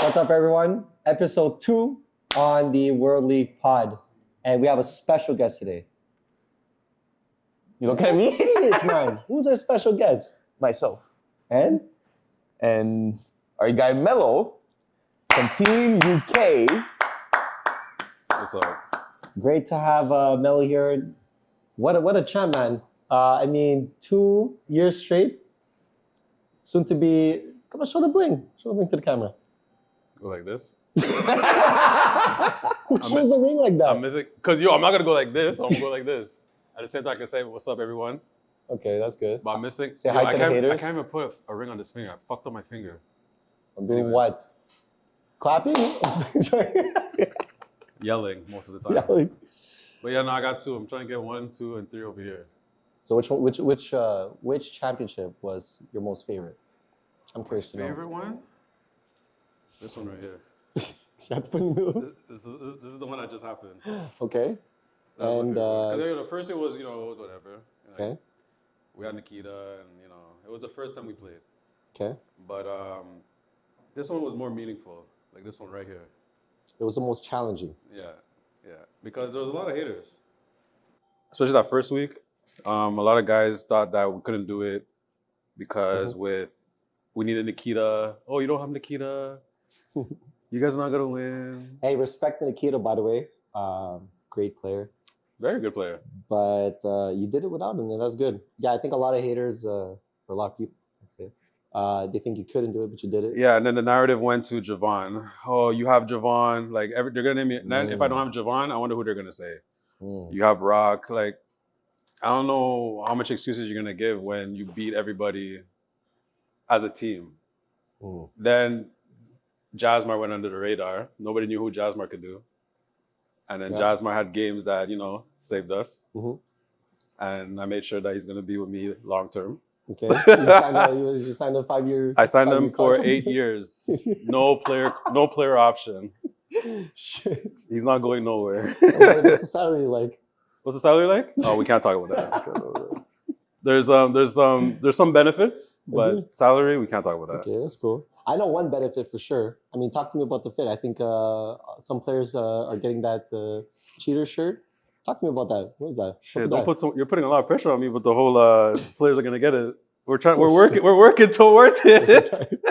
What's up, everyone? Episode 2 on the World League Pod. And we have a special guest today. You look at me? Say it, man. Who's our special guest? Myself. And Our guy Melo from Team UK. What's up? great to have Melo here. What a champ, man. 2 years straight. Soon to be... Come on, show the bling. Show the bling to the camera. Go like this? Who shows the ring like that? I'm missing, cause I'm not gonna go like this. I'm gonna go like this. At the same time, I can say, "What's up, everyone?" Okay, that's good. But I'm missing. Say hi to the haters. I can't even put a ring on this finger. I fucked up my finger. I'm doing Anyways. what? Clapping? Yelling most of the time. Yelling. But yeah, no, I got 2. I'm trying to get 1, 2, and 3 over here. So which championship was your most favorite? I'm curious to know. Favorite one? This one right here. You have to put in the middle. This is the one that just happened. Okay. That's my And, favorite one. 'Cause the first year was, it was whatever. Okay. We had Nikita, and it was the first time we played. Okay. But this one was more meaningful. Like this one right here. It was the most challenging. Yeah. Because there was a lot of haters, especially that first week. A lot of guys thought that we couldn't do it because we needed Nikita. Oh, you don't have Nikita. You guys are not gonna win. Hey, respect to Nikita, by the way. Great player. Very good player. But you did it without him, and that's good. Yeah, I think a lot of haters, or a lot of people, I'd say, they think you couldn't do it, but you did it. Yeah, and then the narrative went to Javon. Oh, you have Javon. Like they're gonna name me. If I don't have Javon, I wonder who they're gonna say. You have Rock. Like I don't know how much excuses you're gonna give when you beat everybody as a team. Then Jasmar went under the radar. Nobody knew who Jasmar could do. And then Jasmar had games that, saved us. And I made sure that he's going to be with me long term. Okay. You signed a 5-year. I signed him for contract? 8 years. No player option. Shit. He's not going nowhere. What's the salary like? What's the salary like? Oh, we can't talk about that. There's some benefits, but salary, we can't talk about that. Okay, that's cool. I know one benefit for sure. I mean, talk to me about the fit. I think some players are getting that cheater shirt. Talk to me about that. What is that? Shit, you're putting a lot of pressure on me, but the whole players are gonna get it. We're working towards it.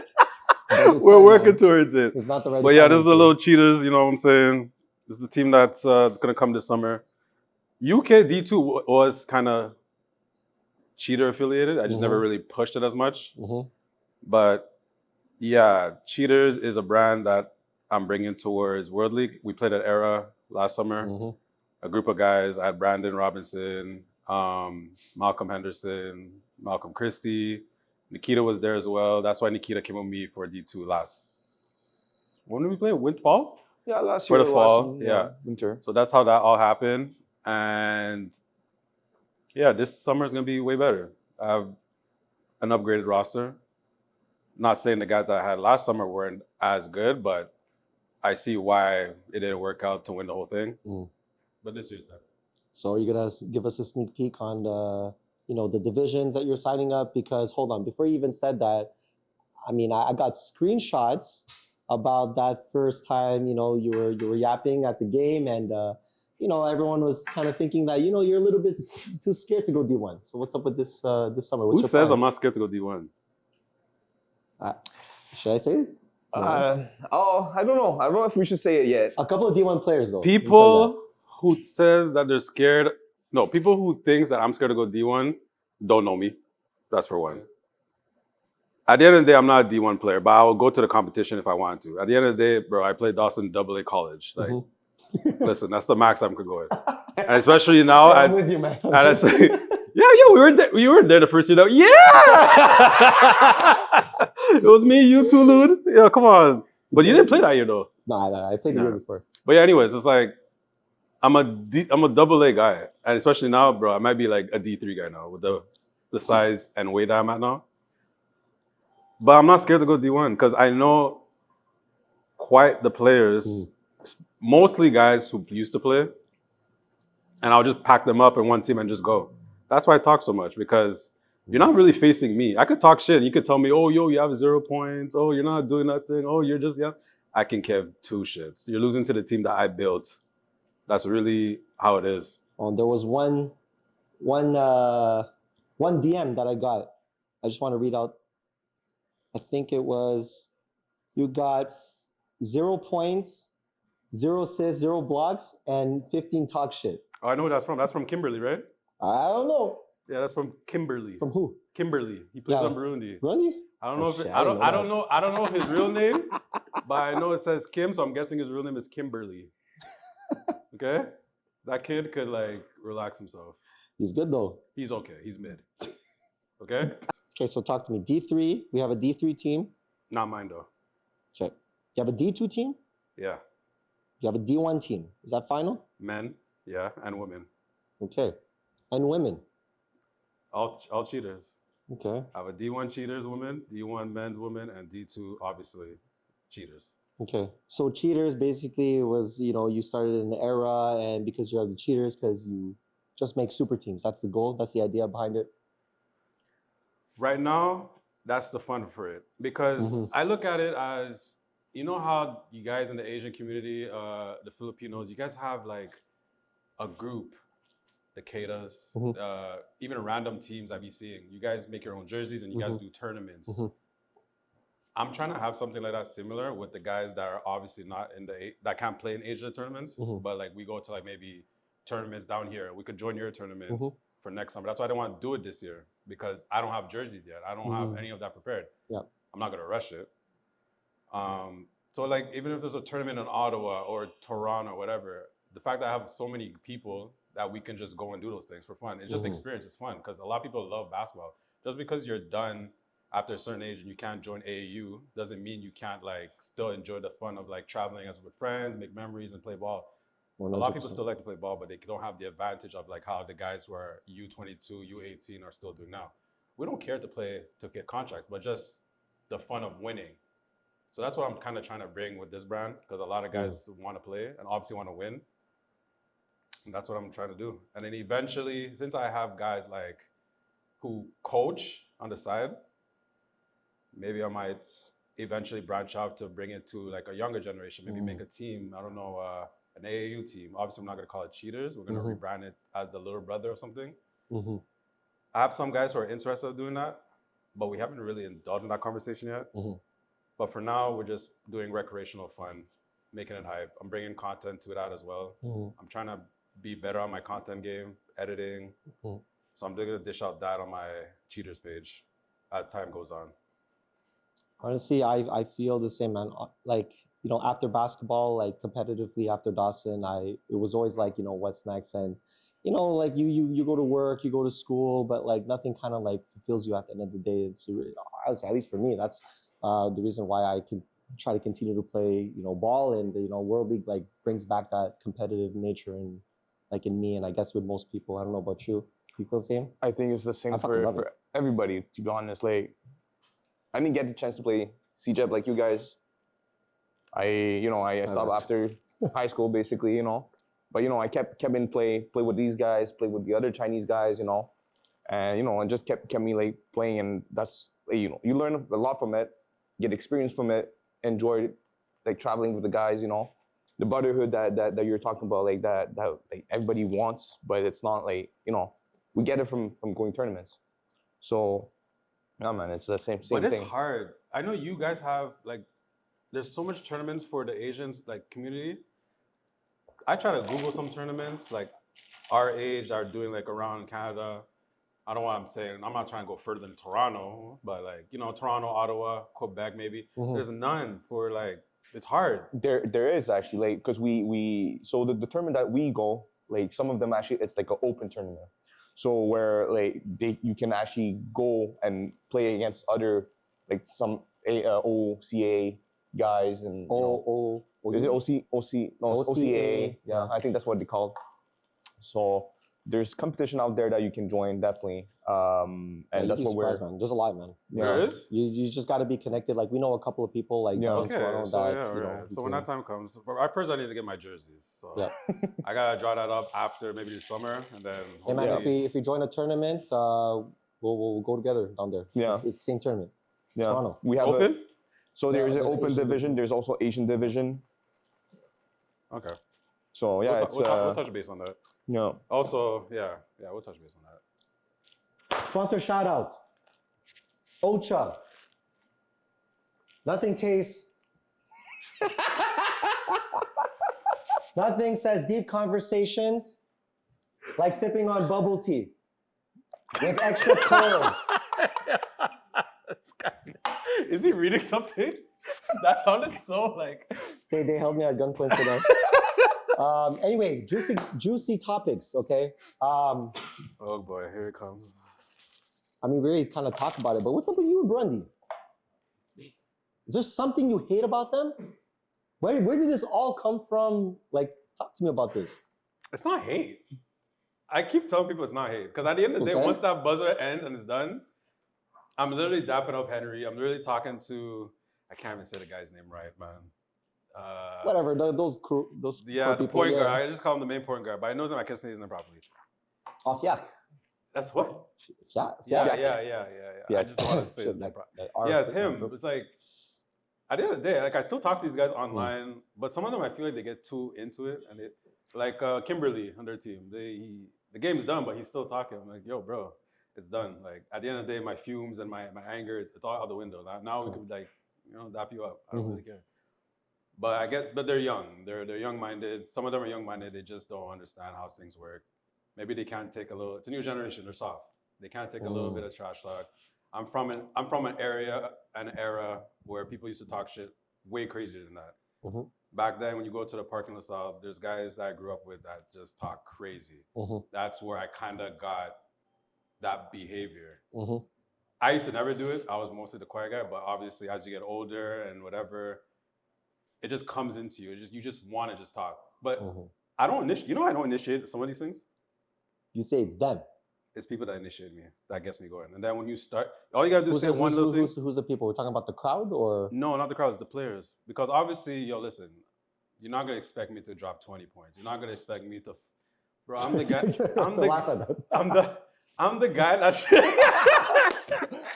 We're working towards it. It's not the right. But yeah, this is the little cheaters. You know what I'm saying? This is the team that's gonna come this summer. UK D2 was kind of cheater affiliated. I just never really pushed it as much. But yeah, Cheaters is a brand that I'm bringing towards World League. We played at Era last summer. A group of guys. I had Brandon Robinson, Malcolm Henderson, Malcolm Christie. Nikita was there as well. That's why Nikita came with me for D2 last. When did we play? Fall? Yeah, last year. For the fall, yeah. Winter. So that's how that all happened. And yeah, this summer is going to be way better. I have an upgraded roster. Not saying the guys that I had last summer weren't as good, but I see why it didn't work out to win the whole thing. But this year's better. So are you gonna give us a sneak peek on the divisions that you're signing up? Because hold on, before you even said that, I mean, I got screenshots about that first time. You were yapping at the game, and everyone was kind of thinking that you're a little bit too scared to go D1. So what's up with this summer? What's Who your says plan? I'm not scared to go D1? Should I say it? I don't know. I don't know if we should say it yet. A couple of D1 players though. People who says that they're scared. No, people who thinks that I'm scared to go D1 don't know me. That's for one. At the end of the day, I'm not a D1 player, but I will go to the competition if I want to. At the end of the day, bro, I played Dawson AA college. Like, listen, that's the max I'm going. And especially now, I'm with you, man. We were there the first year. Though. Yeah, it was me, you too, Lude. Yeah, come on. But you didn't play that year though. No, I played the year before. But yeah, anyways, it's like I'm a AA guy, and especially now, bro, I might be like a D3 guy now with the size and weight that I'm at now. But I'm not scared to go D1 because I know quite the players, mostly guys who used to play, and I'll just pack them up in one team and just go. That's why I talk so much, because you're not really facing me. I could talk shit. You could tell me, oh, yo, you have 0 points. Oh, you're not doing nothing. Oh, you're just, yeah. I can give two shits. You're losing to the team that I built. That's really how it is. There was one DM that I got. I just want to read out. I think it was you got 0 points, 0 assists, 0 blocks, and 15 talk shit. Oh, I know who that's from. That's from Kimberly, right? I don't know. Yeah, that's from Kimberly. From who? Kimberly. He plays Yeah. on Burundi. Burundi? I don't Oh, know if shit, it, I didn't know I don't know his real name, but I know it says Kim, so I'm guessing his real name is Kimberly. Okay? That kid could like relax himself. He's good though. He's okay. He's mid. Okay? Okay, so talk to me. D3, we have a D3 team. Not mine though. Okay. You have a D2 team? Yeah. You have a D1 team. Is that final? Men, yeah, and women. Okay. And women? All cheaters. Okay. I have a D1 cheaters women, D1 men's women, and D2 obviously cheaters. Okay. So cheaters basically was, you started an era and because you're the cheaters, because you just make super teams. That's the goal. That's the idea behind it. Right now, that's the fun for it. Because I look at it as, you know how you guys in the Asian community, the Filipinos, you guys have like a group, the Ketas, even random teams I be seeing. You guys make your own jerseys and you guys do tournaments. I'm trying to have something like that similar with the guys that are obviously not that can't play in Asia tournaments, but like we go to like maybe tournaments down here. We could join your tournament for next summer. That's why I don't want to do it this year because I don't have jerseys yet. I don't have any of that prepared. Yeah. I'm not gonna rush it. So like even if there's a tournament in Ottawa or Toronto, whatever, the fact that I have so many people that we can just go and do those things for fun. It's just experience. It's fun because a lot of people love basketball. Just because you're done after a certain age and you can't join AAU doesn't mean you can't like still enjoy the fun of like traveling as with friends, make memories, and play ball. 100%. A lot of people still like to play ball, but they don't have the advantage of like how the guys who are U22, U18 are still doing now. We don't care to play to get contracts, but just the fun of winning. So that's what I'm kind of trying to bring with this brand because a lot of guys want to play and obviously want to win. And that's what I'm trying to do. And then eventually, since I have guys like who coach on the side, maybe I might eventually branch out to bring it to like a younger generation, maybe make a team, I don't know, an AAU team. Obviously, I'm not going to call it cheaters. We're going to rebrand it as the little brother or something. I have some guys who are interested in doing that, but we haven't really indulged in that conversation yet. But for now, we're just doing recreational fun, making it hype. I'm bringing content to that as well. I'm trying to be better on my content game, editing. So I'm going to dish out that on my cheaters page as time goes on. Honestly, I feel the same, man. Like, after basketball, like competitively after Dawson, it was always like, what's next? And, like you go to work, you go to school, but like nothing kind of like fulfills you at the end of the day. It's really, at least for me, that's the reason why I can try to continue to play, ball, and World League like brings back that competitive nature and like in me, and I guess with most people. I don't know about you. You feel the same? I think it's the same for everybody, to be honest. Like, I didn't get the chance to play CJEP like you guys. I stopped after high school, basically, But, I kept in play with these guys, play with the other Chinese guys, and, it just kept me, like, playing. And that's, you learn a lot from it, get experience from it, enjoy, like, traveling with the guys, The brotherhood that you're talking about, like, that like, everybody wants, but it's not, like, we get it from going tournaments. So, yeah, man, it's the same thing. But it's hard. I know you guys have, like, there's so much tournaments for the Asians, like, community. I try to Google some tournaments, like, our age are doing, like, around Canada. I don't know what I'm saying. I'm not trying to go further than Toronto, but, like, Toronto, Ottawa, Quebec, maybe. There's none for, like, it's hard. There is actually, like, because so the tournament that we go, like, some of them actually, it's like an open tournament. So where like you can actually go and play against other, like, some OCA guys and is it OCA? Yeah, I think that's what they called. So there's competition out there that you can join, definitely. And that's what we're. Man. There's a lot, man. There is. You just got to be connected. Like, we know a couple of people like down in Toronto So when that time comes, first I need to get my jerseys. So I gotta draw that up after maybe the summer, and then. Hey man, if we join a tournament, we'll go together down there. It's the same tournament. Yeah. Toronto. We have open. So there's an there's open Asian division. There's also Asian division. Okay. So yeah, we'll touch base on that. Yeah. Also, we'll touch base on that. Sponsor shout out. OCHA. Nothing tastes. Nothing says deep conversations like sipping on bubble tea with extra pearls. Is he reading something? That sounded so like. They held me at gunpoint for that. Anyway, juicy topics, okay? Oh boy, here it comes. I mean, we already kind of talked about it, but what's up with you and Grundy? Is there something you hate about them? Where did this all come from? Like, talk to me about this. It's not hate. I keep telling people it's not hate. Because at the end of the day, once that buzzer ends and it's done, I'm literally dapping up Henry. I'm literally talking to, I can't even say the guy's name right, man. Whatever, those the people, point guard. I just call him the main point guard, but I know him. I can't say his name properly. Off Yak. That's what? Yeah. I just don't want to say his name properly. Yeah, it's him. It's like, at the end of the day, like I still talk to these guys online, but some of them I feel like they get too into it, and it, like Kimberly on their team, the game's done, but he's still talking. I'm like, yo, bro, it's done. Like at the end of the day, my fumes and my anger, it's all out the window. Now we could like, dap you up. I don't really care. But but they're young. They're young-minded. Some of them are young-minded. They just don't understand how things work. Maybe they can't take a little. It's a new generation. They're soft. They can't take a little bit of trash talk. I'm from an era where people used to talk shit way crazier than that. Back then, when you go to the park in LaSalle, there's guys that I grew up with that just talk crazy. That's where I kind of got that behavior. I used to never do it. I was mostly the quiet guy, but obviously as you get older and whatever, it just comes into you. You just want to just talk. But I don't initiate. I don't initiate some of these things. You say it's them. It's people that initiate me. That gets me going. And then when you start, all you gotta do is say one little thing. Who's the people? We're talking about the crowd or? No, not the crowd. It's the players. Because obviously, listen. You're not gonna expect me to drop 20 points. You're not gonna expect me to. Bro, I'm the guy. I'm the guy that.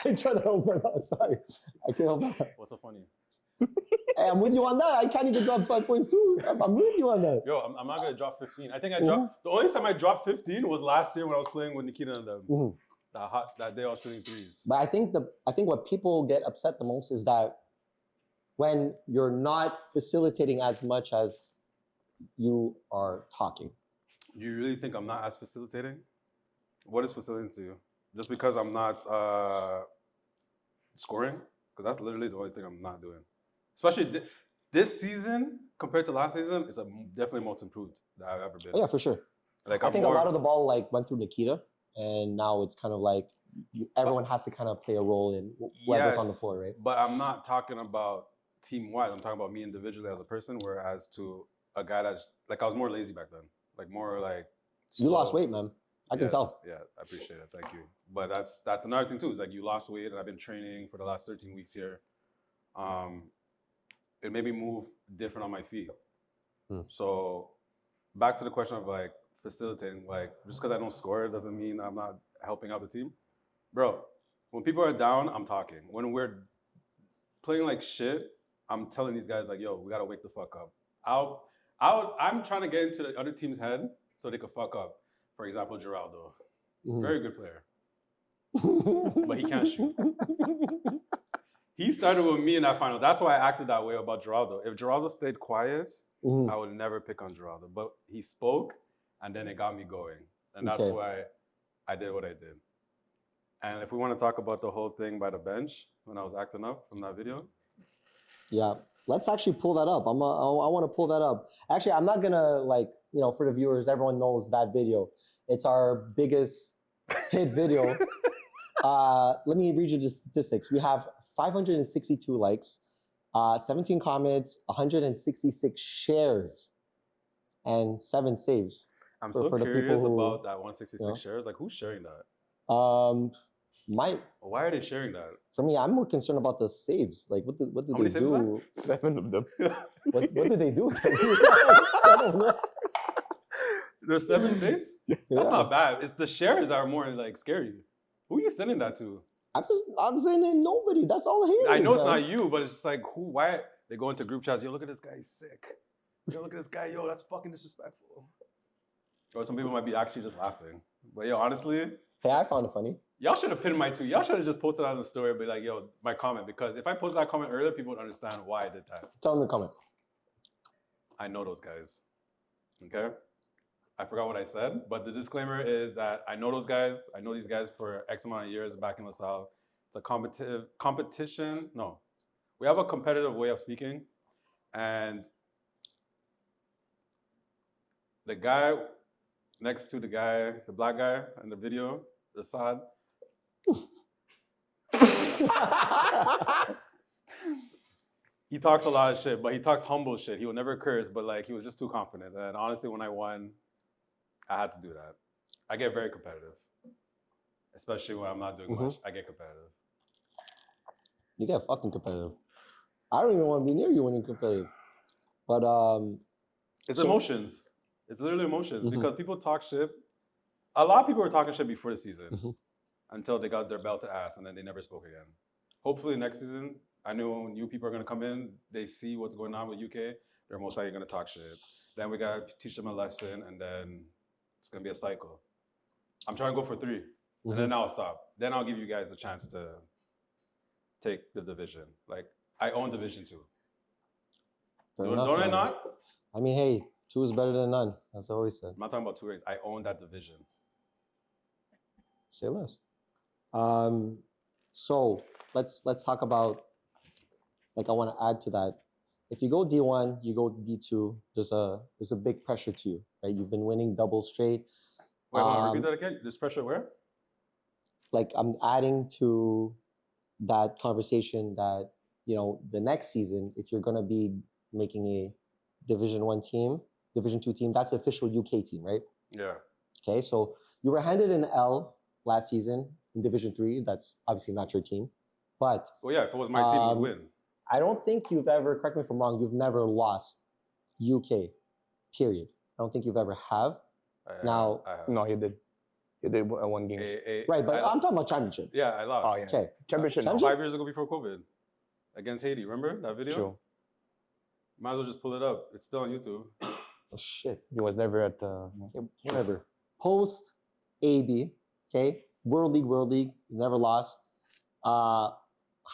I'm trying to help her out. Sorry, I can't help that. What's so funny? Hey, I'm with you on that. I can't even drop 12 points too. I'm with you on that. Yo, I'm not gonna drop 15. I think I dropped. The only time I dropped 15 was last year when I was playing with Nikita and them. That day I was shooting threes. But I think what people get upset the most is that when you're not facilitating as much as you are talking. You really think I'm not as facilitating? What is facilitating to you? Just because I'm not scoring? Because that's literally the only thing I'm not doing. Especially this season compared to last season, it's definitely most improved that I've ever been. Oh, yeah, for sure. Like I think a lot of the ball went through Nikita, and now it's kind of like everyone has to kind of play a role in whoever's on the floor, right? But I'm not talking about team-wide. I'm talking about me individually as a person, whereas to a guy that's like I was more lazy back then, like more like. Slow. You lost weight, man. I can tell. Yeah, I appreciate it. Thank you. But that's another thing too. Is like you lost weight, and I've been training for the last 13 weeks here. It made me move different on my feet. So back to the question of like facilitating, like just because I don't score doesn't mean I'm not helping out the team. Bro, when people are down, I'm talking. When we're playing like shit, I'm telling these guys like, yo, we gotta wake the fuck up. I'm trying to get into the other team's head so they could fuck up. For example, Geraldo. Very good player. But he can't shoot. He started with me in that final. That's why I acted that way about Geraldo. If Geraldo stayed quiet, I would never pick on Geraldo. But he spoke, and then it got me going. And that's why I did what I did. And if we want to talk about the whole thing by the bench, when I was acting up from that video. Yeah, let's actually pull that up. I want to pull that up. Actually, I'm not going to, for the viewers, everyone knows that video. It's our biggest hit video. Let me read you the statistics. We have 562 likes, 17 comments, 166 shares, and 7 saves. I'm so curious about that 166 shares. Like, who's sharing that? Why are they sharing that? For me, I'm more concerned about the saves. Like, what do they do? 7 of them. What do they do? I don't know. There's 7 saves? That's not bad. It's the shares that are more like scary. Who are you sending that to? I'm saying nobody. That's all haters. I know it's man. not you, but it's just like, who? Why they go into group chats? Yo, look at this guy, he's sick. Yo, look at this guy. Yo, that's fucking disrespectful. Or some people might be actually just laughing. But yo, honestly, Hey, I found it funny. y'all should have pinned my tweet. Y'all should have just posted on the story and be like, yo, my comment. Because if I posted that comment earlier, people would understand why I did that. Tell them to comment. I know those guys. Okay? I forgot what I said, but the disclaimer is that I know those guys. I know these guys for X amount of years back in LaSalle. It's a competition. No, we have a competitive way of speaking. And the guy next to the black guy in the video, Assad, he talks a lot of shit, but he talks humble shit. He would never curse, but like he was just too confident. And honestly, when I won, I had to do that. I get very competitive, especially when I'm not doing much. I get competitive. You get fucking competitive. I don't even want to be near you when you're competitive. But it's emotions. It's literally emotions because people talk shit. A lot of people were talking shit before the season until they got their belt to ass and then they never spoke again. Hopefully next season, I know when new people are going to come in, they see what's going on with UK, they're most likely going to talk shit. Then we got to teach them a lesson and then it's going to be a cycle. I'm trying to go for 3 and then I'll stop. Then I'll give you guys a chance to take the division. Like, I own Division 2. Don't I not? I mean, hey, 2 is better than none, as I always said. I'm not talking about 2 rings. I own that division. Say less. So let's talk about, like, I want to add to that. If you go D1, you go D2, there's a big pressure to you, right? You've been winning double straight. Wait, hold on, repeat that again. There's pressure where? Like, I'm adding to that conversation that, you know, the next season, if you're going to be making a Division 1 team, Division 2 team, that's the official UK team, right? Yeah. Okay, so you were handed an L last season in Division 3. That's obviously not your team. But well, yeah, if it was my team, we'd win. I don't think you've ever, correct me if I'm wrong, you've never lost UK, period. I don't think you've ever have. No, he did. He did one game. Right, but I'm talking about championship. Yeah, I lost. Oh, yeah. Okay. Championship. 5 years ago before COVID. Against Haiti. Remember that video? True. Might as well just pull it up. It's still on YouTube. Oh, shit. He was never at whatever. Post AB, okay? World League, you never lost. How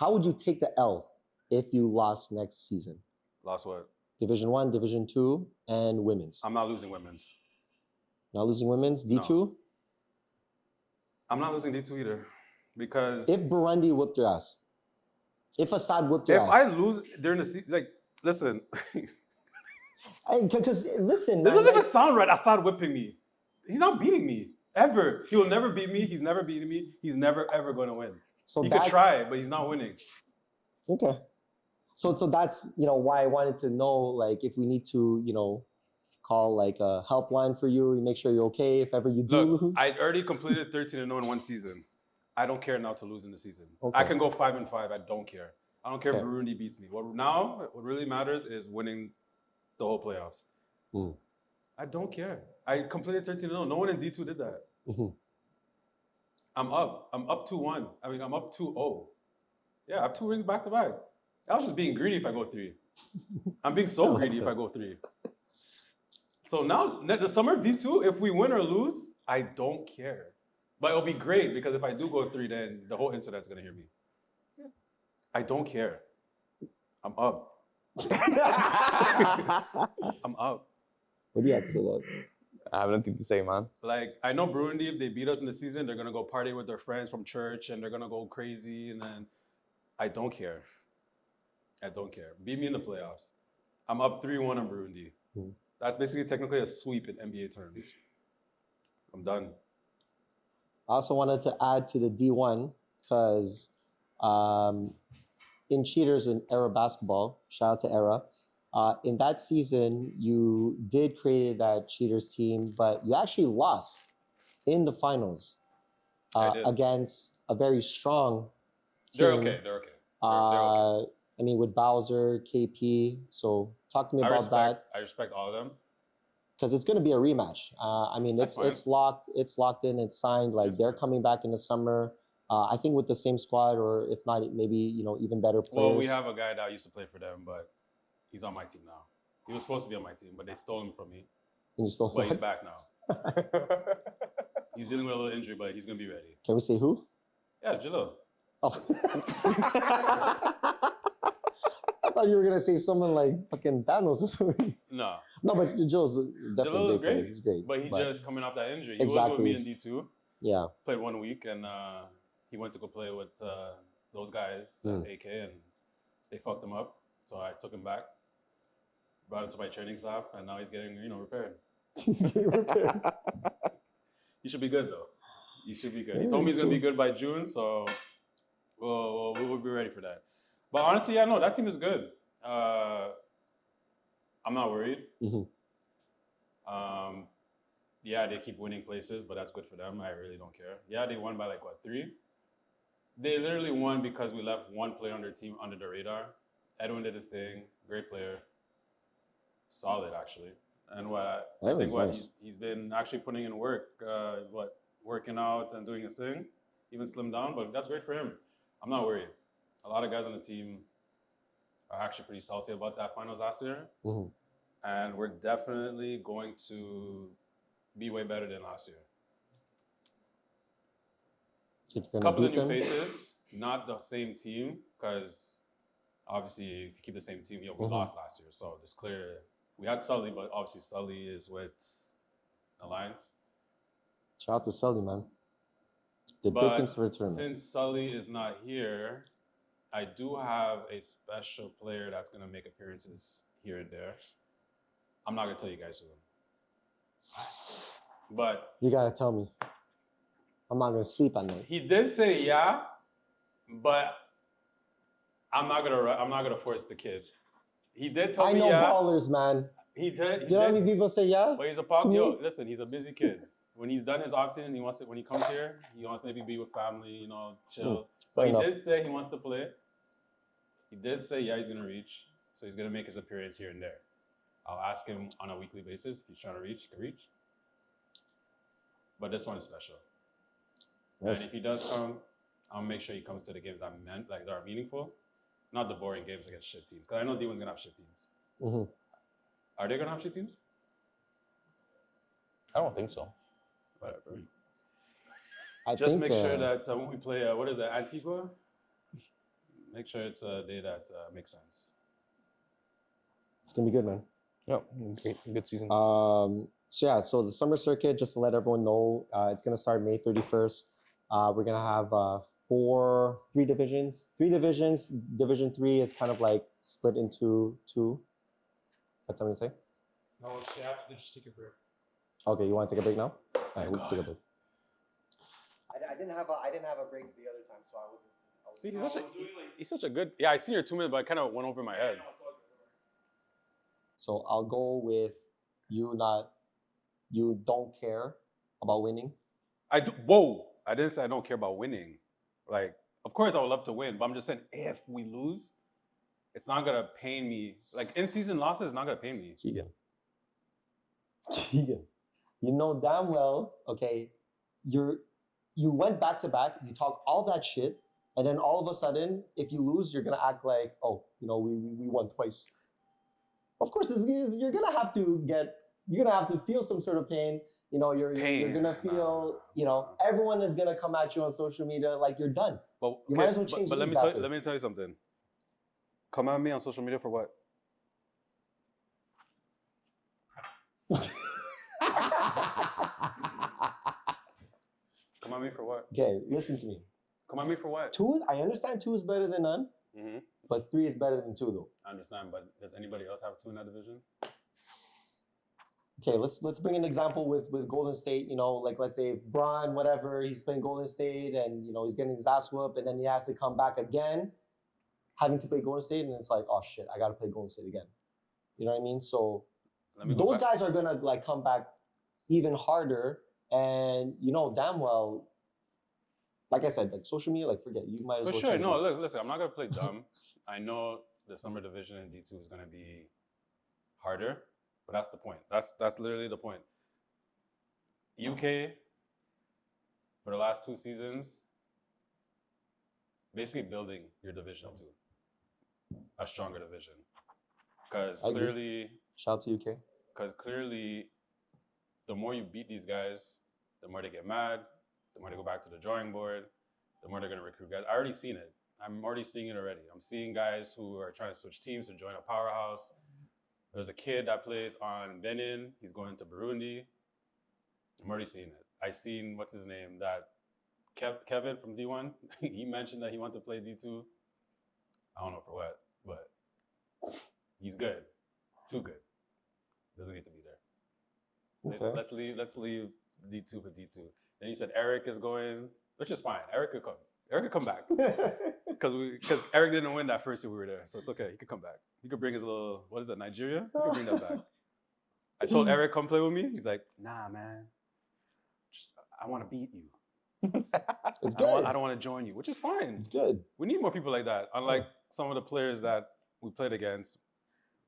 would you take the L if you lost next season? Lost what? Division 1, Division 2, and women's. I'm not losing women's. Not losing women's? D2? No. I'm not losing D2 either. Because if Burundi whipped your ass. If Assad whipped your ass. If I lose during the season, like, listen. Because listen, it doesn't even sound right. Assad whipping me. He's not beating me ever. He will never beat me. He's never beating me. He's never ever going to win. So he could try, but he's not winning. Okay. So that's, you know, why I wanted to know, like, if we need to, you know, call like a helpline for you, make sure you're okay if ever you do lose. I already completed 13-0 in one season. I don't care now to lose in the season. Okay. I can go 5-5. I don't care. I don't care if Burundi beats me. What really matters is winning the whole playoffs. I don't care. I completed 13-0. No one in D2 did that. I'm up. I'm up 2-1. I mean, I'm up 2-0. Yeah, I have 2 rings back to back. I was just being greedy if I go 3. I'm being so greedy if I go 3. So now, the summer D2, if we win or lose, I don't care. But it'll be great because if I do go 3, then the whole internet's going to hear me. I don't care. I'm up. I'm up. What do you have to say about it? I have nothing to say, man. Like, I know Burundi, if they beat us in the season, they're going to go party with their friends from church and they're going to go crazy. And then I don't care. I don't care. Beat me in the playoffs. I'm up 3-1 on Burundi. That's basically technically a sweep in NBA terms. I'm done. I also wanted to add to the D1 because in Cheaters in Era Basketball, shout out to Era, in that season, you did create that Cheaters team, but you actually lost in the finals against a very strong team. They're okay. They're okay. I mean, with Bowser, KP. So talk to me about that. I respect all of them. Because it's going to be a rematch. I mean, it's locked in, it's signed. Like, they're coming back in the summer. I think with the same squad, or if not, maybe even better players. Well, we have a guy that used to play for them, but he's on my team now. He was supposed to be on my team, but they stole him from me. And you still. But he's back now. He's dealing with a little injury, but he's gonna be ready. Can we say who? Yeah, Jalil. Oh. I thought you were gonna say someone like fucking Thanos or something. No, but Jill's definitely Jalil is great. great. He's great, but he just coming off that injury. He Exactly. was with me in D2. Yeah. Played 1 week, and he went to go play with those guys at AK, and they fucked him up. So I took him back, brought him to my training staff, and now he's getting repaired. He should be good though. He should be good. He told me he's gonna be good by June, so we'll be ready for that. But honestly, yeah, no, that team is good. I'm not worried. Yeah, they keep winning places, but that's good for them. I really don't care. Yeah, they won by like 3? They literally won because we left one player on their team under the radar. Edwin did his thing. Great player. Solid, actually. And he's been actually putting in work, working out and doing his thing, even slimmed down, but that's great for him. I'm not worried. A lot of guys on the team are actually pretty salty about that finals last year. And we're definitely going to be way better than last year. A couple of new faces, not the same team, because obviously if you keep the same team, we lost last year. So it's clear. We had Sully, but obviously Sully is with Alliance. Shout out to Sully, man. The big things for the tournament. Since Sully is not here, I do have a special player that's going to make appearances here and there. I'm not going to tell you guys who. But you got to tell me. I'm not going to sleep at night. He did say yeah, but I'm not going to force the kid. He did tell me yeah. I know ballers, man. He did. You know how many people say yeah? But he's listen, he's a busy kid. When he's done his off-season, when he comes here, he wants to maybe be with family, chill. But he did say he wants to play. He did say, yeah, he's going to reach. So he's going to make his appearance here and there. I'll ask him on a weekly basis. If he's trying to reach, he can reach. But this one is special. Yes. And if he does come, I'll make sure he comes to the games that are meaningful. Not the boring games against shit teams. Because I know D1's going to have shit teams. Are they going to have shit teams? I don't think so. Whatever. I Just think, make sure that when we play, what is it, Antigua? Make sure it's a day that makes sense. It's going to be good, man. Yeah, good season. So the summer circuit, just to let everyone know, it's going to start May 31st. We're going to have 3 divisions. 3 divisions. Division 3 is kind of like split into 2. That's what I'm going to say? No, it's after just take a break. Okay, you want to take a break now? All right, we'll take a break. I didn't have a break the other time, so I wasn't. See, he's such a good. Yeah, I see your 2 minutes, but I kind of went over my head. So I'll go with you don't care about winning. I do. Whoa! I didn't say I don't care about winning. Like, of course I would love to win, but I'm just saying if we lose, it's not gonna pain me. Like in-season losses is not gonna pain me. Keegan, you know damn well. Okay, you went back to back. You talk all that shit, and then all of a sudden, if you lose, you're gonna act like, oh, we won twice. Of course, you're gonna have to feel some sort of pain. You're gonna feel, everyone is gonna come at you on social media like you're done. Well, you might as well change. But let me tell you something. Come at me on social media for what? Come at me for what? Okay, listen to me. Come at me for what? 2, I understand 2 is better than none. But 3 is better than 2, though. I understand, but does anybody else have 2 in that division? Okay, let's bring an example with Golden State. Let's say if Bron, whatever, he's playing Golden State and he's getting his ass whooped, and then he has to come back again, having to play Golden State, and it's like, oh shit, I gotta play Golden State again. You know what I mean? So those guys are gonna come back even harder, and damn well. Like I said, social media, forget. You might as well. For sure. No, look, listen, I'm not going to play dumb. I know the summer division in D2 is going to be harder, but that's the point. That's literally the point. UK, for the last 2 seasons, basically building your division to a stronger division. Because I agree. clearly, Shout out to UK. because clearly, the more you beat these guys, the more they get mad, the more they go back to the drawing board, the more they're going to recruit guys. I already seen it. I'm already seeing it already. I'm seeing guys who are trying to switch teams to join a powerhouse. There's a kid that plays on Benin. He's going to Burundi. I'm already seeing it. I seen, what's his name, that Kevin from D1. He mentioned that he wanted to play D2. I don't know for what, but he's good. Too good. Doesn't need to be there. Okay. Let's leave D2 for D2. Then he said Eric is going, which is fine. Eric could come. Eric could come back. Because Eric didn't win that first year we were there. So it's okay. He could come back. He could bring his little, what is that, Nigeria? He could bring that back. I told Eric, come play with me. He's like, nah, man. I want to beat you. It's good. I don't want to join you, which is fine. It's good. We need more people like that. Unlike some of the players that we played against,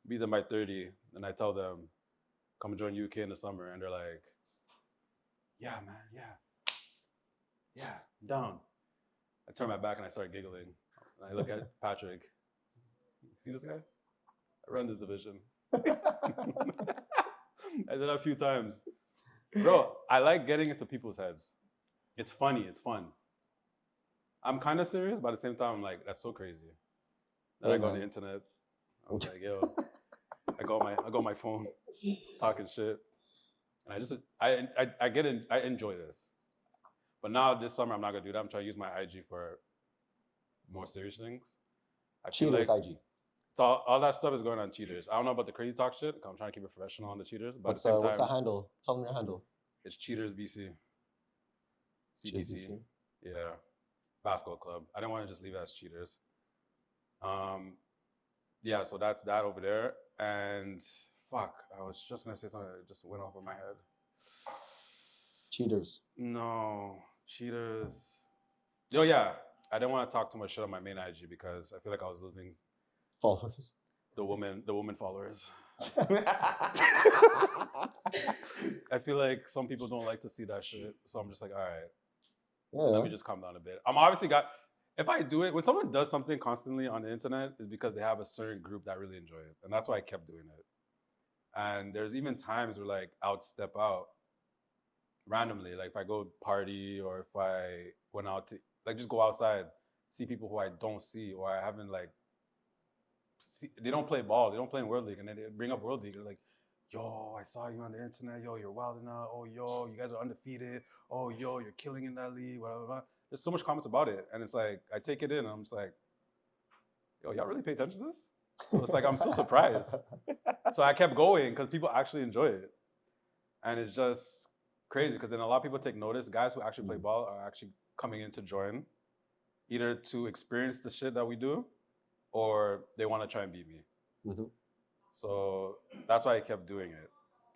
beat them by 30, and I tell them, come join UK in the summer, and they're like, yeah, man, yeah, I'm down. I turn my back and I start giggling. And I look at Patrick. See this guy? I run this division. I did that a few times. Bro, I like getting into people's heads. It's funny, it's fun. I'm kind of serious, but at the same time, I'm like, that's so crazy. Then I go on the internet. I'm like, yo, I go on my phone, talking shit. And I enjoy this. But now this summer, I'm not gonna do that. I'm trying to use my IG for more serious things. Cheaters IG. So all that stuff is going on Cheaters. I don't know about the crazy talk shit. I'm trying to keep it professional on the Cheaters. But What's the handle? Tell them your handle. It's Cheaters BC. CBC. Yeah. Basketball club. I didn't want to just leave it as Cheaters. Yeah, so that's that over there. And fuck, I was just gonna say something that just went off of my head. Cheaters. No, Cheaters. Oh yeah, I didn't want to talk too much shit on my main IG because I feel like I was losing Followers. the woman followers. I feel like some people don't like to see that shit, so I'm just like, all right, let me just calm down a bit. I'm obviously if I do it, when someone does something constantly on the internet, it's because they have a certain group that really enjoy it, and that's why I kept doing it. And there's even times where like I would step out randomly, like if I go party or if I went out to like just go outside, see people who I don't see or I haven't like. They don't play ball. They don't play in World League, and then they bring up World League. They're like, "Yo, I saw you on the internet. Yo, you're wilding out. Oh, yo, you guys are undefeated. Oh, yo, you're killing in that league. Blah, blah, blah." There's so much comments about it, and it's like I take it in, and I'm just like, "Yo, y'all really pay attention to this?" So it's like I'm so surprised. So I kept going because people actually enjoy it, and it's just crazy because then a lot of people take notice. Guys who actually play ball are actually coming in to join, either to experience the shit that we do, or they want to try and beat me. Mm-hmm. So that's why I kept doing it.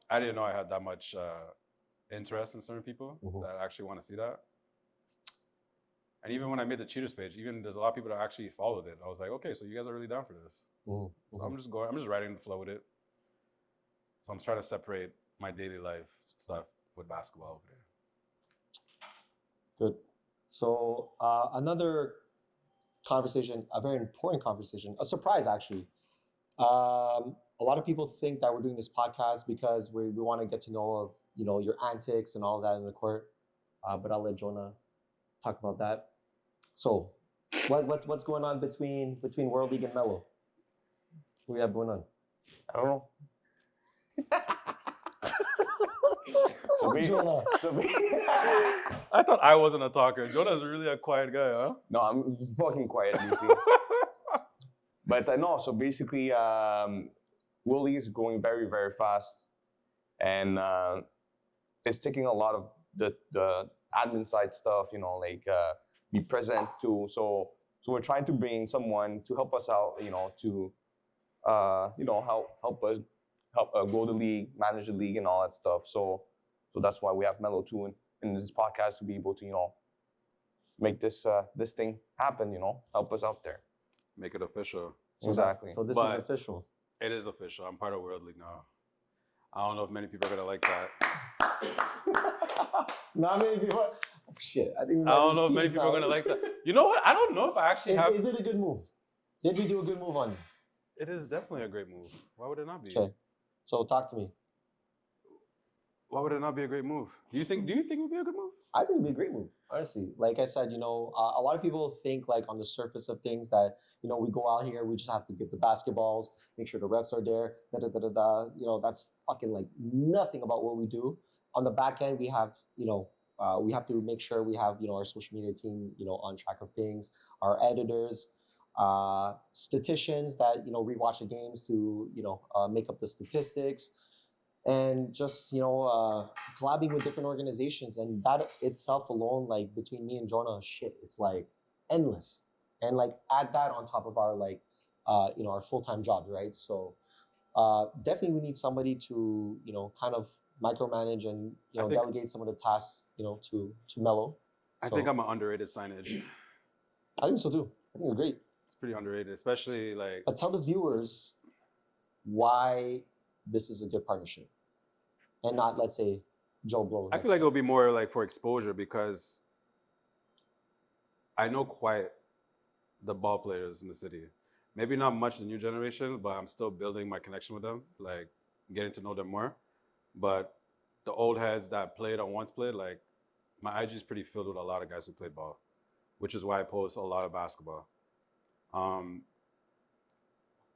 I didn't know I had that much interest in certain people that actually want to see that. And even when I made the Cheaters page, even there's a lot of people that actually followed it. I was like, okay, so you guys are really down for this. So I'm just riding the flow with it. So I'm trying to separate my daily life stuff with basketball over there. Good. So another conversation, a very important conversation, a surprise actually. A lot of people think that we're doing this podcast because we want to get to know of your antics and all that in the court. But I'll let Jonah talk about that. So, what's going on between World League and Melo? What do we have going on? I don't know. Jonah. I thought I wasn't a talker. Jonah's really a quiet guy, huh? No, I'm fucking quiet, DC. But no, so basically, World League is growing very, very fast, and it's taking a lot of the admin side stuff, like be present too. So we're trying to bring someone to help us out, to help us grow the league, manage the league, and all that stuff. So that's why we have Melo too in this podcast to be able to make this thing happen. Help us out there. Make it official. Exactly. So this is official. It is official. I'm part of World League now. I don't know if many people are gonna like that. Not many people. Shit, I think we I might don't lose know if many teams people are now. gonna like that. You know what? I don't know if I actually have. Is it a good move? Did we do a good move on you? It is definitely a great move. Why would it not be? Okay, so talk to me. Why would it not be a great move? Do you think it would be a good move? I think it'd be a great move, honestly. Like I said, a lot of people think like on the surface of things that we go out here, we just have to get the basketballs, make sure the refs are there, da da da da da. That's fucking like nothing about what we do. On the back end, we have we have to make sure we have our social media team on track of things, our editors, statisticians that rewatch the games to make up the statistics, and just collabing with different organizations, and that itself alone, like between me and Jonah, shit, it's like endless. And like add that on top of our like our full-time jobs, right? So definitely we need somebody to kind of micromanage and delegate some of the tasks to Melo. I So think I'm an underrated signage. I think so too. I think you're great. It's pretty underrated, especially like. But tell the viewers why this is a good partnership, and not, let's say, Joe Blow. I feel like it'll be more like for exposure, because I know quite the ball players in the city. Maybe not much the new generation, but I'm still building my connection with them, like getting to know them more. But the old heads that played or once played, like my IG is pretty filled with a lot of guys who played ball, which is why I post a lot of basketball.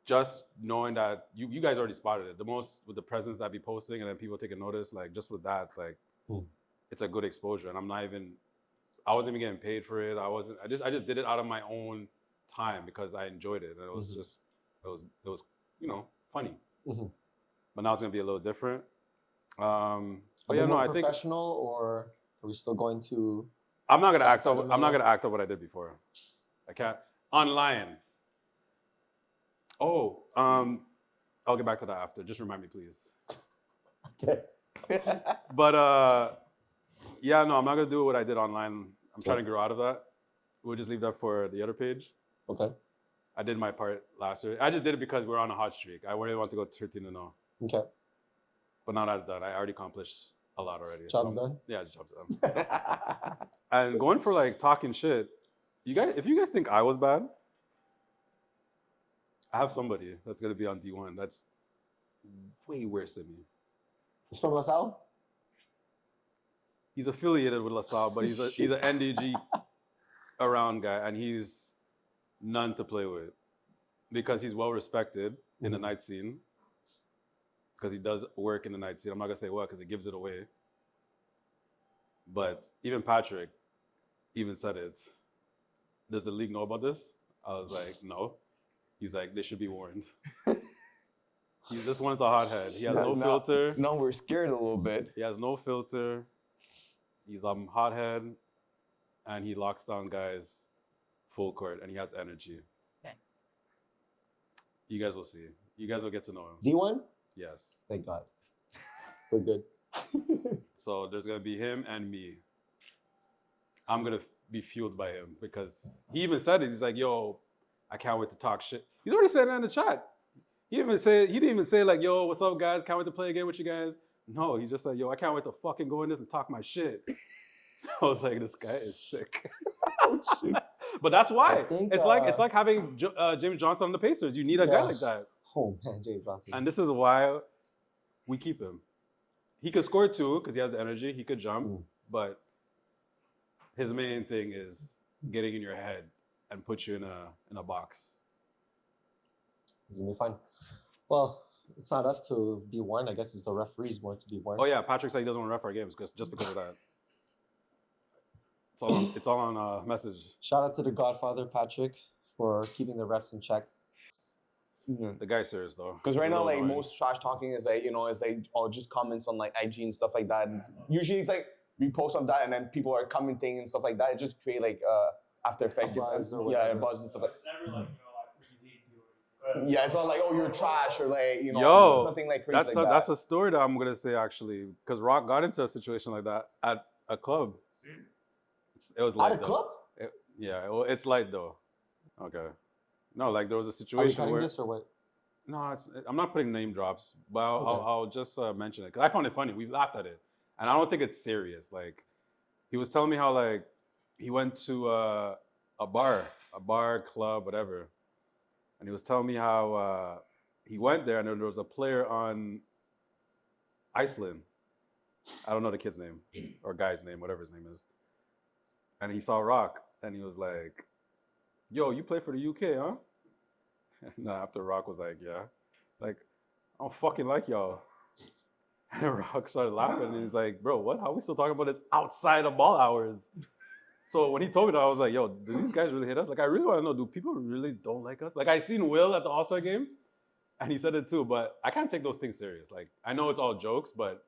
Just knowing that you guys already spotted it, the most with the presence that I be posting, and then people taking notice, like just with that, like it's a good exposure. And I wasn't even getting paid for it. I just did it out of my own time because I enjoyed it. And it was just, it was funny. But now it's gonna be a little different. But yeah, no, I think professional, or are we still going to? I'm not gonna act out what I did before. I can't online. Oh, I'll get back to that after. Just remind me, please. Okay. But yeah, no, I'm not gonna do what I did online. I'm trying to grow out of that. We'll just leave that for the other page. Okay. I did my part last year. I just did it because we're on a hot streak. I really want to go 13-0. Okay. But now that's done. I already accomplished a lot already. Job's done? Yeah, job's done. And going for like talking shit, if you guys think I was bad, I have somebody that's gonna be on D1 that's way worse than me. He's from LaSalle? He's affiliated with LaSalle, but he's an NDG around guy, and he's none to play with because he's well respected in the night scene, because he does work in the night scene. I'm not gonna say what because it gives it away. But even Patrick even said it. Does the league know about this? I was like, no. He's like, they should be warned. This one's a hothead. He has no filter. No, we're scared a little bit. He has no filter. He's hothead, and he locks down guys full court, and he has energy. Okay. You guys will see. You guys will get to know him. D1? Yes. Thank God. We're good. So there's gonna be him and me. I'm gonna be fueled by him because he even said it. He's like, yo, I can't wait to talk shit. He's already said it in the chat. He didn't even say like, yo, what's up, guys? Can't wait to play again with you guys. No, he just said, yo, I can't wait to fucking go in this and talk my shit. I was like, this guy is sick. Oh, shit. But that's why. think, it's like having James Johnson on the Pacers. You need a guy like that. Oh man, James Johnson. And this is why we keep him. He could score too because he has the energy. He could jump, but his main thing is getting in your head and put you in a box. It's gonna be fine. Well, it's not us to be warned. I guess it's the referees more to be warned. Oh yeah, Patrick said he doesn't want to ref our games just because of that. It's all on message. Shout out to the Godfather Patrick for keeping the refs in check. The guy's serious though. Because right now, like most trash talking is like is like all just comments on like IG and stuff like that. And usually it's like we post on that and then people are commenting and stuff like that. It just create like after effect. A buzz or yeah, a whatever. buzz and stuff like It's never like, I freaking hate you. Yeah, it's not like, oh, you're trash or like, Yo, nothing like crazy like that. that's a story that I'm gonna say actually, because Rock got into a situation like that at a club. It was light. At a club? It's light though. Okay. No, like there was a Are we situation cutting where. this or what? No, I'm not putting name drops, but I'll, Okay. I'll just mention it because I found it funny. We laughed at it, and I don't think it's serious. Like, he was telling me how like he went to a bar, club, whatever, and he was telling me how he went there and there was a player on Iceland. I don't know the kid's name or guy's name, whatever his name is. And he saw Rock and he was like, "Yo, you play for the UK, huh?" And after Rock was like, "Yeah," like I don't fucking like y'all. And Rock started laughing and he's like, "Bro, what? How are we still talking about this outside of ball hours?" So when he told me that, I was like, "Yo, do these guys really hate us? Like, I really want to know, do people really don't like us?" Like, I seen Will at the All-Star game, and he said it too, but I can't take those things serious. Like, I know it's all jokes, but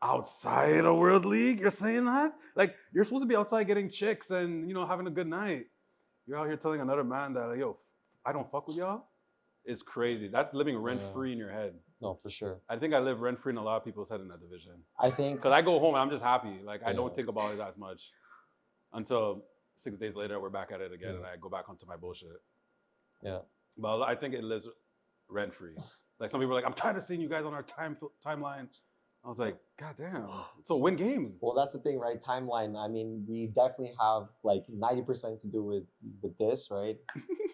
outside of World League, you're saying that? Like, you're supposed to be outside getting chicks and, you know, having a good night. You're out here telling another man that, like, yo, I don't fuck with y'all? It's crazy. That's living rent-free in your head. No, for sure. I think I live rent-free in a lot of people's head in that division. I think because I go home and I'm just happy. Like, I don't think about it as much until 6 days later we're back at it again and I go back onto my bullshit. Yeah. But I think it lives rent-free. Like, some people are like, I'm tired of seeing you guys on our timeline. I was like, God damn. So win games. Well, that's the thing, right? Timeline. I mean, we definitely have like 90% to do with this, right?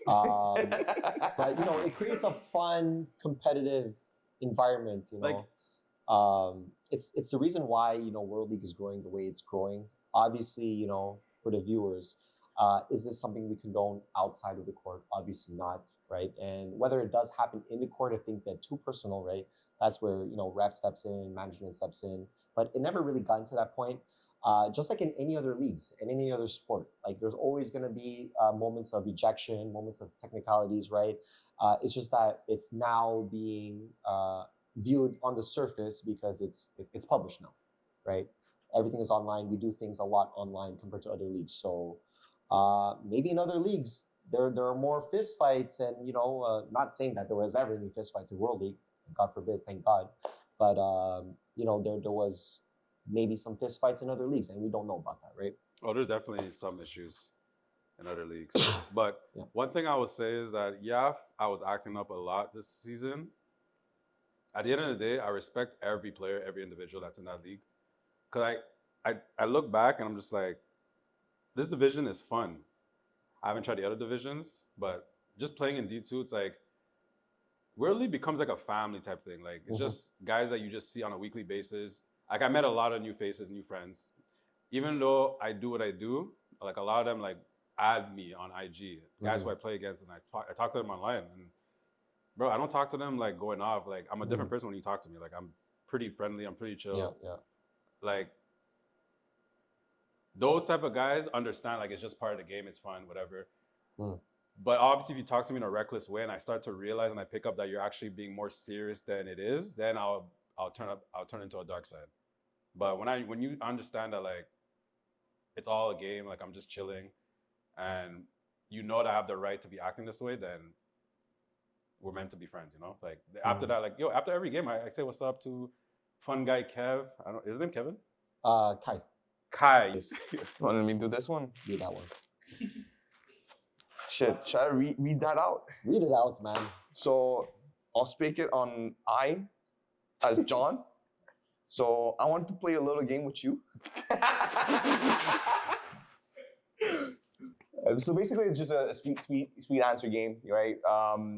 But you know, it creates a fun, competitive environment. You know, like, it's the reason why, you know, World League is growing the way it's growing. Obviously, you know, for the viewers, is this something we condone outside of the court? Obviously not, right? And whether it does happen in the court, if things get too personal, right? That's where, you know, ref steps in, management steps in. But it never really gotten to that point. Just like in any other leagues, in any other sport, like there's always going to be moments of ejection, moments of technicalities, right? It's just that it's now being viewed on the surface because it's published now, right? Everything is online. We do things a lot online compared to other leagues. So maybe in other leagues there are more fist fights, and you know, not saying that there was ever any fist fights in World League, God forbid, thank God, but you know, there was maybe some fist fights in other leagues, and we don't know about that, right? Oh, there's definitely some issues in other leagues. But one thing I would say is that, yeah, I was acting up a lot this season. At the end of the day, I respect every player, every individual that's in that league. Because I look back and I'm just like, this division is fun. I haven't tried the other divisions, but just playing in D2, it's like, World League becomes like a family type thing. Like, it's just guys that you just see on a weekly basis. Like, I met a lot of new faces, new friends. Even though I do what I do, like, a lot of them like add me on IG. Guys who I play against, and I talk to them online. And bro, I don't talk to them like going off. Like, I'm a different person when you talk to me. Like, I'm pretty friendly. I'm pretty chill. Yeah. Like, those type of guys understand, like, it's just part of the game. It's fun, whatever. But obviously, if you talk to me in a reckless way and I start to realize and I pick up that you're actually being more serious than it is, then I'll turn into a dark side. But when you understand that, like, it's all a game, like, I'm just chilling, and you know that I have the right to be acting this way, then we're meant to be friends, you know? Like, after that, like, yo, after every game, I say what's up to fun guy Kev. Is his name Kevin? Kai. Want me to do this one? Do that one. Shit, should I read that out? Read it out, man. So I'll speak it on I as John. So I want to play a little game with you. So basically, it's just a sweet answer game, right?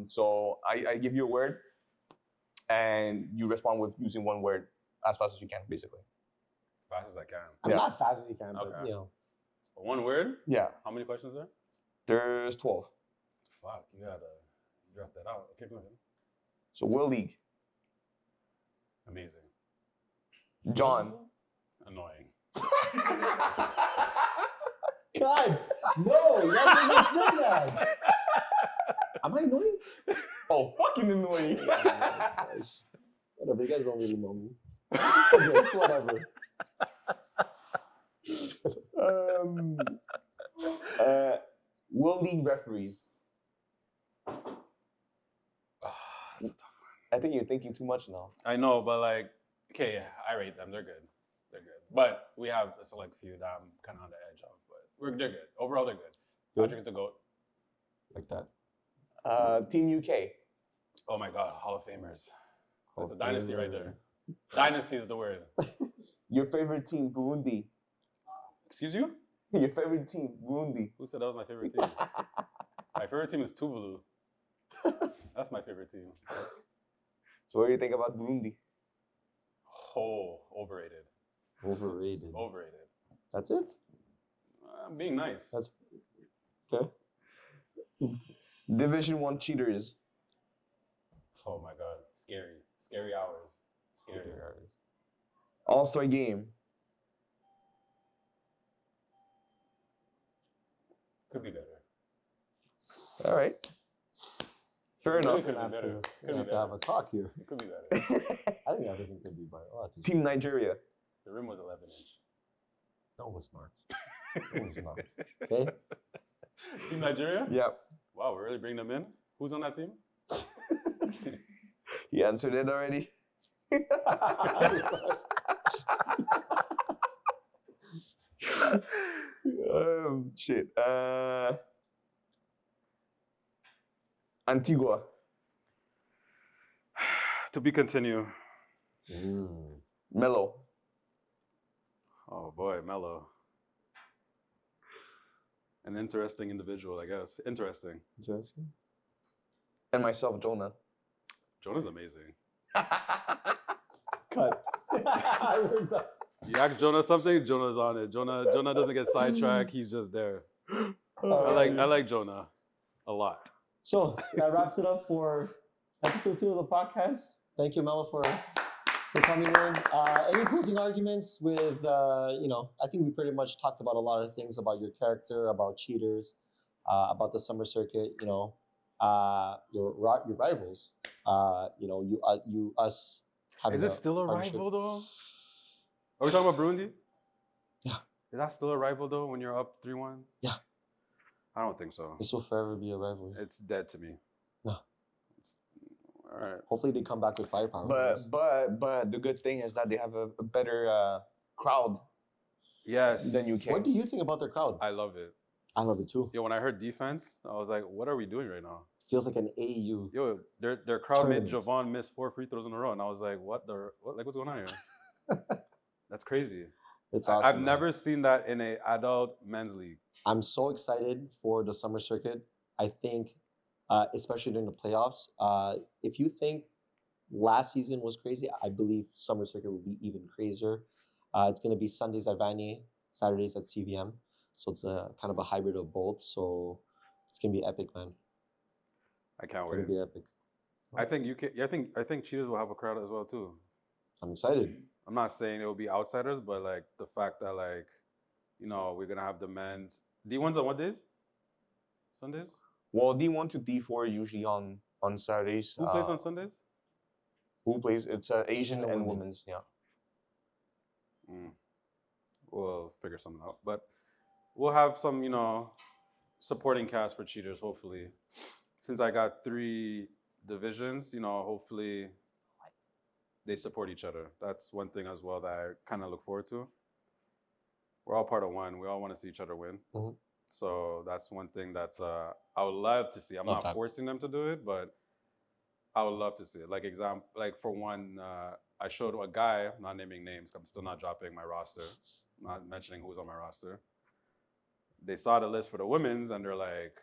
So I give you a word, and you respond with using one word as fast as you can, basically. Fast as I can. I'm not fast as you can, but you know. One word? Yeah. How many questions are there? There's 12. Fuck, you gotta draft that out. Okay, go ahead. So World League. Amazing. John. Annoying. God, no, you're not supposed to say that. Am I annoying? Oh, fucking annoying. Whatever, you guys don't really know me. It's whatever. World League referees. That's a tough I think you're thinking too much now. one. I know, but like, okay, yeah, I rate them. They're good. They're good. But we have a select few that I'm kind of on the edge of. But they're good. Overall, they're good. Patrick's the GOAT. Like that. Team UK. Oh my God, Hall of Famers. That's a dynasty right there. Dynasty is the word. Your favorite team, Burundi. Excuse you? Your favorite team, Burundi. Who said that was my favorite team? My favorite team is Tuvalu. That's my favorite team. So what do you think about Burundi? Oh, overrated. Overrated. Overrated. That's it? I'm being nice. That's okay. Division 1 cheaters. Oh my god. Scary. Scary hours. Scary hours. All-Star game. Could be better. All right. Fair Really enough. could be better. We Could be have to have better. a talk here. It could be better. I think everything could be better. Oh, that's Team Nigeria. The rim was 11-inch. no, it's not. No, it's not. Okay. Team Nigeria? Yep. Wow, we're really bringing them in? Who's on that team? You answered it already. Shit. Antigua. To be continued. Melo. Oh boy, Melo. An interesting individual, I guess. Interesting. Interesting. And myself, Jonah. Jonah's amazing. Cut. We're done. You ask Jonah something, Jonah's on it. Jonah doesn't get sidetracked. He's just there. I like Jonah a lot. So that wraps it up for episode 2 of the podcast. Thank you, Melo, for coming in. Any closing arguments with, I think we pretty much talked about a lot of things about your character, about cheaters, about the summer circuit, your rivals, us having Is it still a partnership. rival though? Are we talking about Burundi? Yeah. Is that still a rival though when you're up 3-1? Yeah. I don't think so. This will forever be a rivalry. It's dead to me. No. All right. Hopefully they come back with firepower. But the good thing is that they have a better crowd Yes. than UK. What do you think about their crowd? I love it. I love it too. Yo, when I heard defense, I was like, what are we doing right now? Feels like an AU. Yo, their crowd made Tournament. Javon miss 4 free throws in a row, and I was like, what's going on here? That's crazy. It's awesome. I've man. never seen that in a adult men's league. I'm so excited for the summer circuit. I think, especially during the playoffs, if you think last season was crazy, I believe summer circuit will be even crazier. It's going to be Sundays at Vanier, Saturdays at CVM. So it's a kind of a hybrid of both. So it's going to be epic, man. I can't It's going wait. to be epic. I think I think Cheetahs will have a crowd as well too. I'm excited. I'm not saying it will be outsiders, but like the fact that we're gonna have the men's D1s on what days? Sundays? Well, D1 to D4 usually on Saturdays. Who plays on Sundays? Who plays? It's Asian and women. women's. Yeah. We'll figure something out. But we'll have some, supporting cast for cheaters, hopefully. Since I got 3 divisions, hopefully they support each other. That's one thing as well that I kind of look forward to. We're all part of one. We all want to see each other win. Mhm. So that's one thing that I would love to see. I'm not forcing them to do it, but I would love to see it. Like for one, I showed a guy, I'm not naming names, I'm still not dropping my roster, not mentioning who's on my roster. They saw the list for the women's and they're like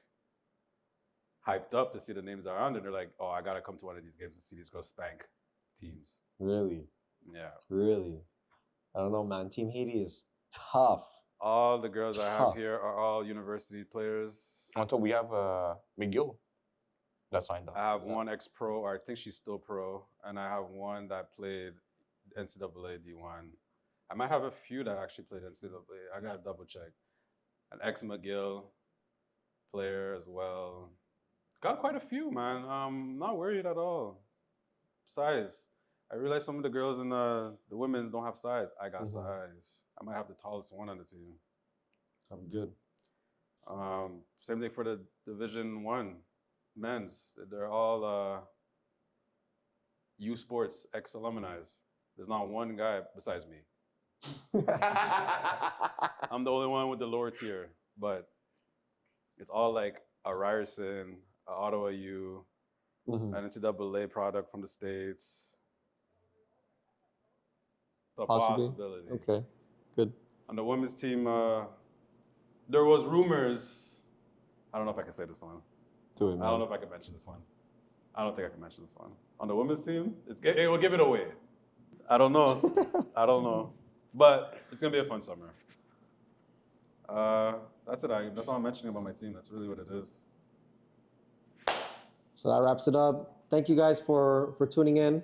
hyped up to see the names that are on there. They're like, oh, I gotta come to one of these games and see these girls spank teams. Really? Yeah. Really? I don't know, man. Team Haiti is tough. All the girls I have Tough. here are all university players. On top we have McGill that signed up. I have one ex-pro, or I think she's still pro, and I have one that played NCAA D1. I might have a few that actually played NCAA. I gotta double check. An ex-McGill player as well. Got quite a few, man. Not worried at all. Size. I realize some of the girls in the women don't have size. I got size. I might have the tallest one on the team. I'm good. Same thing for the Division 1 men's. They're all U Sports ex-alumni. There's not one guy besides me. I'm the only one with the lower tier, but it's all like a Ryerson, a Ottawa U, an NCAA product from the States. It's a Possibly. possibility. Okay, good. On the women's team, there was rumors. I don't know if I can say this one. Do it, man. I don't know if I can mention this one. I don't think I can mention this one. On the women's team, it will give it away. I don't know. I don't know. But it's going to be a fun summer. That's it. That's all I'm mentioning about my team. That's really what it is. So that wraps it up. Thank you guys for tuning in.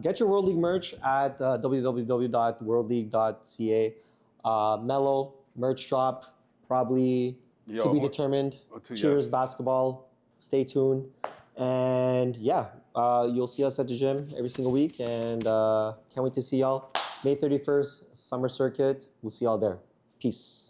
Get your World League merch at www.worldleague.ca. Melo merch drop, probably to be determined. Cheers, yes. basketball. Stay tuned. And yeah, you'll see us at the gym every single week. And can't wait to see y'all. May 31st, Summer Circuit. We'll see y'all there. Peace.